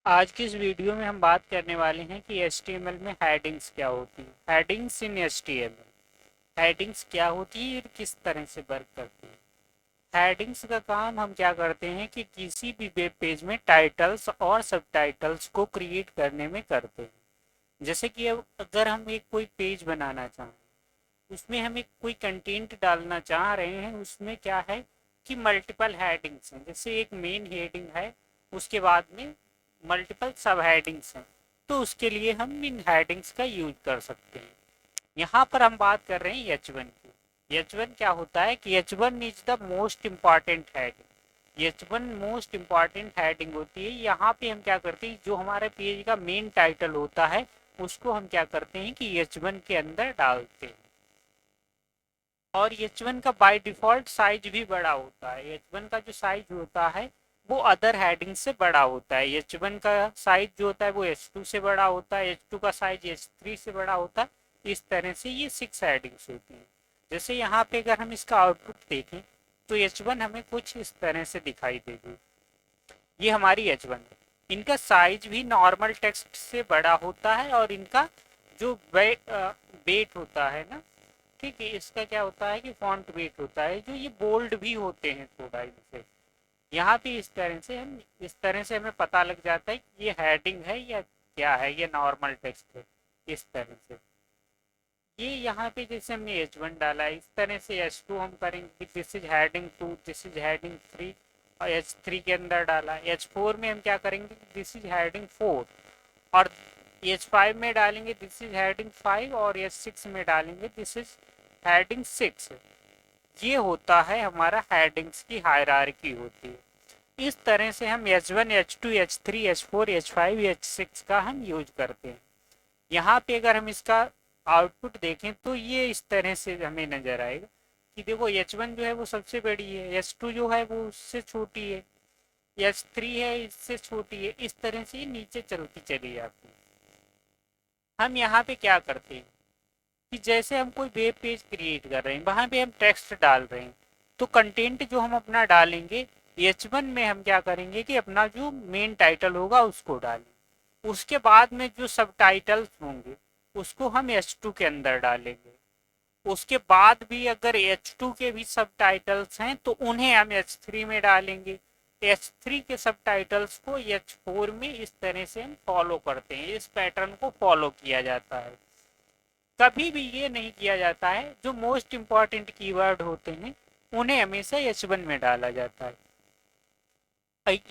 आज की इस वीडियो में हम बात करने वाले हैं कि HTML में हेडिंग्स क्या होती हैं। हेडिंग्स इन HTML। हेडिंग्स क्या होती है और किस तरह से वर्क करती है। हेडिंग्स का काम हम क्या करते हैं कि किसी भी वेब पेज में टाइटल्स और सबटाइटल्स को क्रिएट करने में करते हैं। जैसे कि अब अगर हम एक कोई पेज बनाना चाहें, उसमें हम एक कोई कंटेंट डालना चाह रहे हैं, उसमें क्या है कि मल्टीपल हेडिंग्स हैं। जैसे एक मेन हेडिंग है, उसके बाद में मल्टीपल सब हेडिंग्स हैं, तो उसके लिए हम इन हेडिंग्स का यूज कर सकते हैं। यहाँ पर हम बात कर रहे हैं H1 की। H1 क्या होता है कि H1 is the most important heading. H1 most important heading होती है। यहाँ पे हम क्या करते हैं, जो हमारे पेज का मेन टाइटल होता है उसको हम क्या करते हैं कि H1 के अंदर डालते हैं। और H1 का बाय डिफॉल्ट साइज भी बड़ा होता है। H1 का जो साइज होता है वो अदर हेडिंग से बड़ा होता है। H1 का साइज जो होता है वो H2 से बड़ा होता है, H2 का साइज H3 से बड़ा होता है। इस तरह से ये 6 हेडिंग्स होती हैं। जैसे यहाँ पे अगर हम इसका आउटपुट देखें तो H1 हमें कुछ इस तरह से दिखाई देगी। ये हमारी H1 है। इनका साइज भी नॉर्मल टेक्स्ट से बड़ा होता है और इनका जो वेट होता है ना, ठीक है, इसका क्या होता है कि फॉन्ट वेट होता है, जो ये बोल्ड भी होते हैं थोड़ा इनसे। यहाँ पे इस तरह से हमें पता लग जाता है कि ये हेडिंग है या क्या है, ये नॉर्मल टेक्स्ट है। इस तरह से ये यहाँ पे जैसे हमने H1 डाला है, इस तरह से H2 हम करेंगे, this is heading 2, this is heading 3। और H3 के अंदर डाला। H4 में हम क्या करेंगे, दिस इज हेडिंग 4। और H5 में डालेंगे दिस इज हेडिंग 5। और H6 में डालेंगे दिस इज हेडिंग 6। ये होता है हमारा हेडिंग्स की हायरार्की होती है। इस तरह से हम H1, H2, H3, H4, H5, H6 का हम यूज करते हैं। यहाँ पे अगर हम इसका आउटपुट देखें तो ये इस तरह से हमें नजर आएगा कि देखो H1 जो है वो सबसे बड़ी है, H2 जो है वो उससे छोटी है, H3 है इससे छोटी है। इस तरह से ये नीचे चलती चली जाती है। हम यहाँ पे क्या करते हैं कि जैसे हम कोई वेब पेज क्रिएट कर रहे हैं, वहां पे हम टेक्स्ट डाल रहे हैं, तो कंटेंट जो हम अपना डालेंगे H1 में हम क्या करेंगे कि अपना जो मेन टाइटल होगा उसको डालेंगे। उसके बाद में जो सब टाइटल्स होंगे उसको हम H2 के अंदर डालेंगे। उसके बाद भी अगर H2 के भी सब टाइटल्स हैं तो उन्हें हम H3 में डालेंगे। H3 के सब टाइटल्स को H4 में। इस तरह से हम फॉलो करते हैं, इस पैटर्न को फॉलो किया जाता है। कभी भी ये नहीं किया जाता है, जो मोस्ट इंपॉर्टेंट कीवर्ड होते हैं उन्हें हमेशा H1 में डाला जाता है।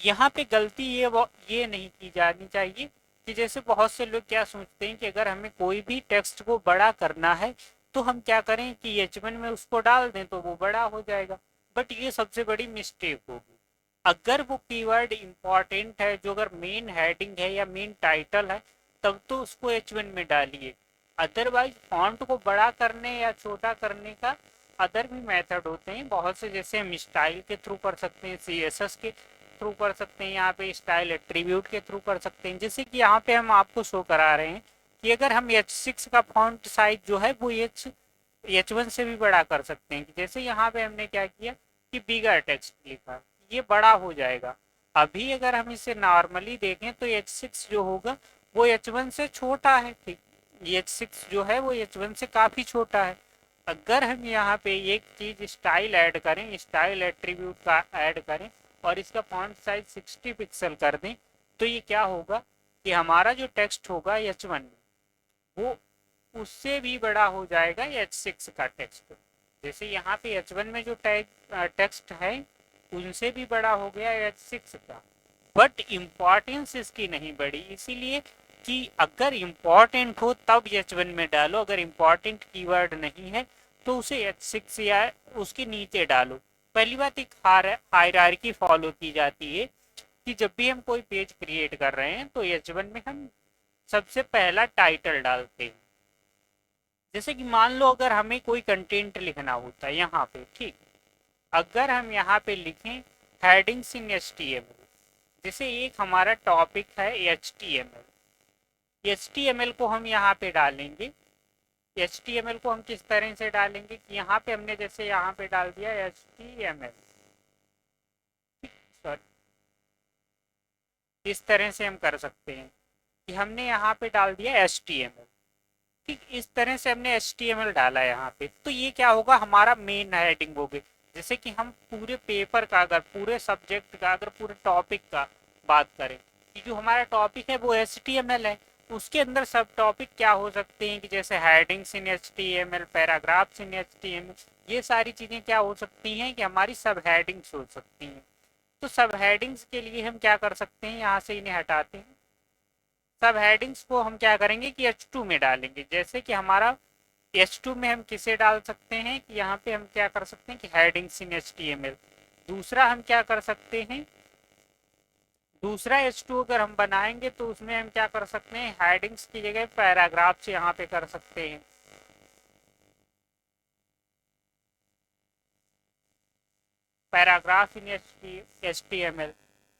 यहाँ पे गलती ये नहीं की जानी चाहिए कि जैसे बहुत से लोग क्या सोचते हैं कि अगर हमें कोई भी टेक्स्ट को बड़ा करना है तो हम क्या करें कि H1 में उसको डाल दें तो वो बड़ा हो जाएगा। बट ये सबसे बड़ी मिस्टेक होगी। अगर वो कीवर्ड इंपॉर्टेंट है, जो अगर मेन हेडिंग है या मेन टाइटल है, तब तो उसको H1 में डालिए। अदरवाइज फॉन्ट को बड़ा करने या छोटा करने का अदर भी मेथड होते हैं बहुत से। जैसे हम स्टाइल के थ्रू कर सकते हैं, CSS के थ्रू कर सकते हैं, यहाँ पे स्टाइल एट्रीब्यूट के थ्रू कर सकते हैं। जैसे कि यहाँ पे हम आपको शो करा रहे हैं कि अगर हम H6 का फॉन्ट साइज जो है वो H1 से भी बड़ा कर सकते हैं। जैसे यहाँ पे हमने क्या किया कि बिगर टेक्स्ट लिखा, ये बड़ा हो जाएगा। अभी अगर हम इसे नॉर्मली देखें तो H6 जो होगा वो H1 से छोटा है। ठीक, H6 जो है वो H1 से काफी छोटा है। अगर हम यहाँ पे एक चीज स्टाइल ऐड करें, स्टाइल एट्रीब्यूट का ऐड करें और इसका फॉन्ट साइज 60 पिक्सल कर दें, तो ये क्या होगा कि हमारा जो टेक्स्ट होगा H1 वो उससे भी बड़ा हो जाएगा H6 का टेक्स्ट। जैसे यहाँ पे H1 में जो टेक्स्ट है उनसे भी बड़ा हो गया H6 का। बट इम्पॉर्टेंस इसकी नहीं बढ़ी, इसीलिए कि अगर इम्पॉर्टेंट हो तब H1 में डालो, अगर इम्पॉर्टेंट कीवर्ड नहीं है तो उसे H6 या उसके नीचे डालो। पहली बात, एक हायरार्की फॉलो की जाती है कि जब भी हम कोई पेज क्रिएट कर रहे हैं तो H1 में हम सबसे पहला टाइटल डालते हैं। जैसे कि मान लो अगर हमें कोई कंटेंट लिखना होता है यहाँ पे, ठीक, अगर हम यहाँ पे लिखें हेडिंग्स इन HTML, जैसे एक हमारा टॉपिक है HTML को हम यहाँ पे डालेंगे। HTML को हम किस तरह से डालेंगे कि यहाँ पे हमने जैसे यहाँ पे डाल दिया HTML, सॉरी, इस तरह से हम कर सकते हैं कि हमने यहाँ पे डाल दिया HTML। ठीक, इस तरह से हमने HTML डाला है यहाँ पे, तो ये क्या होगा, हमारा मेन हेडिंग हो गई। जैसे कि हम पूरे पेपर का, अगर पूरे सब्जेक्ट का, अगर पूरे टॉपिक का बात करें कि जो हमारा टॉपिक है वो HTML है, उसके अंदर सब टॉपिक क्या हो सकते हैं कि जैसे हेडिंग्स इन HTML, पैराग्राफ्स इन HTML, ये सारी चीजें क्या हो सकती हैं कि हमारी सब हेडिंग्स हो सकती हैं। तो सब हेडिंग्स के लिए हम क्या कर सकते हैं, यहाँ से इन्हें हटाते हैं। सब हेडिंग्स को हम क्या करेंगे कि H2 में डालेंगे। जैसे कि हमारा H2 में हम किसे डाल सकते हैं कि यहाँ पे हम क्या कर सकते हैं कि हेडिंग्स इन HTML। दूसरा हम क्या कर सकते हैं, दूसरा H2 अगर हम बनाएंगे तो उसमें हम क्या कर सकते हैं, हेडिंग्स की जगह पैराग्राफ्स यहाँ पे कर सकते हैं। Paragraph in HTML।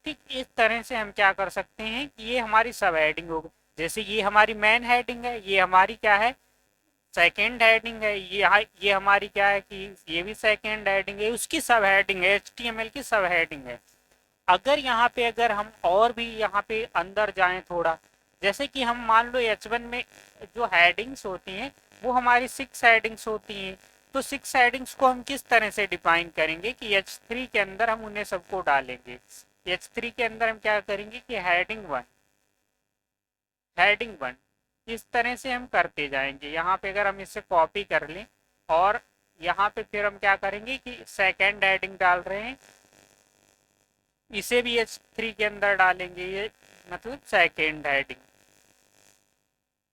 ठीक, इस तरह से हम क्या कर सकते हैं कि ये हमारी सब हेडिंग होगी। जैसे ये हमारी मेन हेडिंग है, ये हमारी क्या है, सेकेंड हेडिंग है, ये हमारी क्या है कि ये भी सेकेंड हेडिंग है, उसकी सब हेडिंग है, HTML की सब हेडिंग है। अगर यहाँ पे अगर हम और भी यहाँ पे अंदर जाएं थोड़ा, जैसे कि हम मान लो H1 में जो हेडिंग्स होती हैं वो हमारी 6 हेडिंग्स होती हैं, तो 6 हेडिंग्स को हम किस तरह से डिफाइन करेंगे कि H3 के अंदर हम उन्हें सबको डालेंगे। H3 के अंदर हम क्या करेंगे कि हेडिंग 1, हेडिंग 1, इस तरह से हम करते जाएंगे। यहाँ पे अगर हम इसे कॉपी कर लें और यहाँ पे फिर हम क्या करेंगे कि सेकेंड हेडिंग डाल रहे हैं, इसे भी H3 के अंदर डालेंगे, ये मतलब सेकेंड हेडिंग।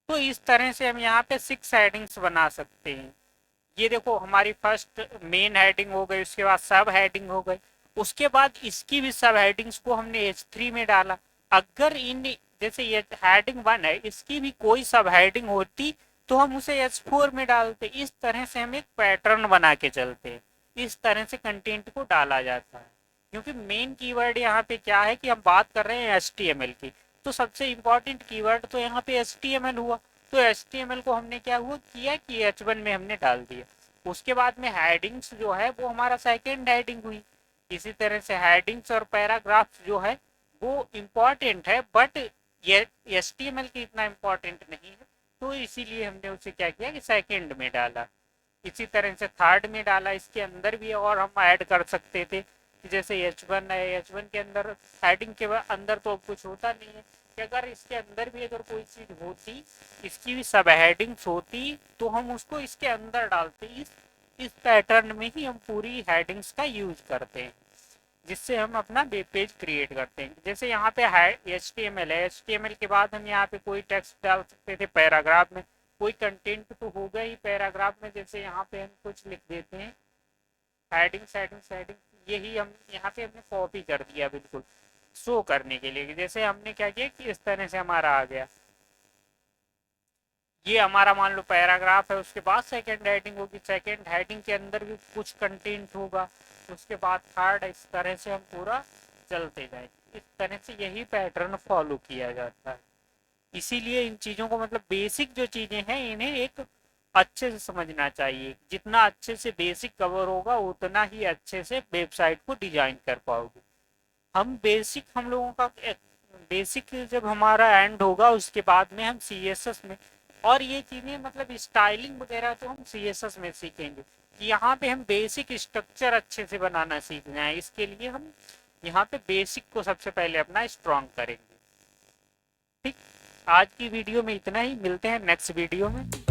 तो इस तरह से हम यहाँ पे 6 हेडिंग्स बना सकते हैं। ये देखो हमारी फर्स्ट मेन हेडिंग हो गई, उसके बाद सब हेडिंग हो गई, उसके बाद इसकी भी सब हेडिंग्स को हमने H3 में डाला। अगर इन जैसे ये हेडिंग 1 है, इसकी भी कोई सब हेडिंग होती तो हम उसे H4 में डालते। इस तरह से हम एक पैटर्न बना के चलते, इस तरह से कंटेंट को डाला जाता है। क्योंकि मेन कीवर्ड यहाँ पे क्या है कि हम बात कर रहे हैं HTML की, तो सबसे इंपॉर्टेंट कीवर्ड तो यहाँ पे HTML हुआ। तो HTML को हमने क्या हुआ किया कि H1 में हमने डाल दिया। उसके बाद में हेडिंग्स जो है वो हमारा सेकेंड हेडिंग हुई। इसी तरह से हेडिंग्स और पैराग्राफ्स जो है वो इम्पॉर्टेंट है, बट ये HTML की इतना इम्पोर्टेंट नहीं है, तो इसीलिए हमने उसे क्या किया कि सेकेंड में डाला। इसी तरह से थर्ड में डाला, इसके अंदर भी और हम ऐड कर सकते थे कि जैसे H1 है, H1 के अंदर हेडिंग के अंदर तो कुछ होता नहीं है, कि अगर इसके अंदर भी अगर कोई चीज होती, इसकी भी सब हेडिंग्स होती, तो हम उसको इसके अंदर डालते। इस पैटर्न में ही हम पूरी हेडिंग्स का यूज करते हैं, जिससे हम अपना वेब पेज क्रिएट करते हैं। जैसे यहाँ पे HTML है, HTML के बाद हम यहाँ पे कोई टेक्स्ट डाल सकते थे पैराग्राफ में, कोई कंटेंट तो होगा ही पैराग्राफ में। जैसे यहाँ पे हम कुछ लिख देते हैं, हेडिंग्स हेडिंग्स हेडिंग, यही हम यहाँ पे हमने कॉपी कर दिया बिल्कुल शो करने के लिए। जैसे हमने क्या किया कि इस तरह से हमारा आ गया, ये हमारा मान लो पैराग्राफ है, उसके बाद सेकंड हेडिंग होगी, सेकंड हेडिंग के अंदर भी कुछ कंटेंट होगा, उसके बाद थर्ड, इस तरह से हम पूरा चलते जाएंगे। इस तरह से यही पैटर्न फॉलो किया जाता है। इसीलिए इन चीजों को मतलब बेसिक जो चीजें हैं इन्हें एक अच्छे से समझना चाहिए। जितना अच्छे से बेसिक कवर होगा उतना ही अच्छे से वेबसाइट को डिजाइन कर पाओगे। हम बेसिक, हम लोगों का बेसिक जब हमारा एंड होगा उसके बाद में हम CSS में, और ये चीजें मतलब स्टाइलिंग वगैरह तो हम CSS में सीखेंगे। कि यहाँ पे हम बेसिक स्ट्रक्चर अच्छे से बनाना सीखना है, इसके लिए हम यहाँ पे बेसिक को सबसे पहले अपना स्ट्रॉन्ग करेंगे। ठीक, आज की वीडियो में इतना ही, मिलते हैं नेक्स्ट वीडियो में।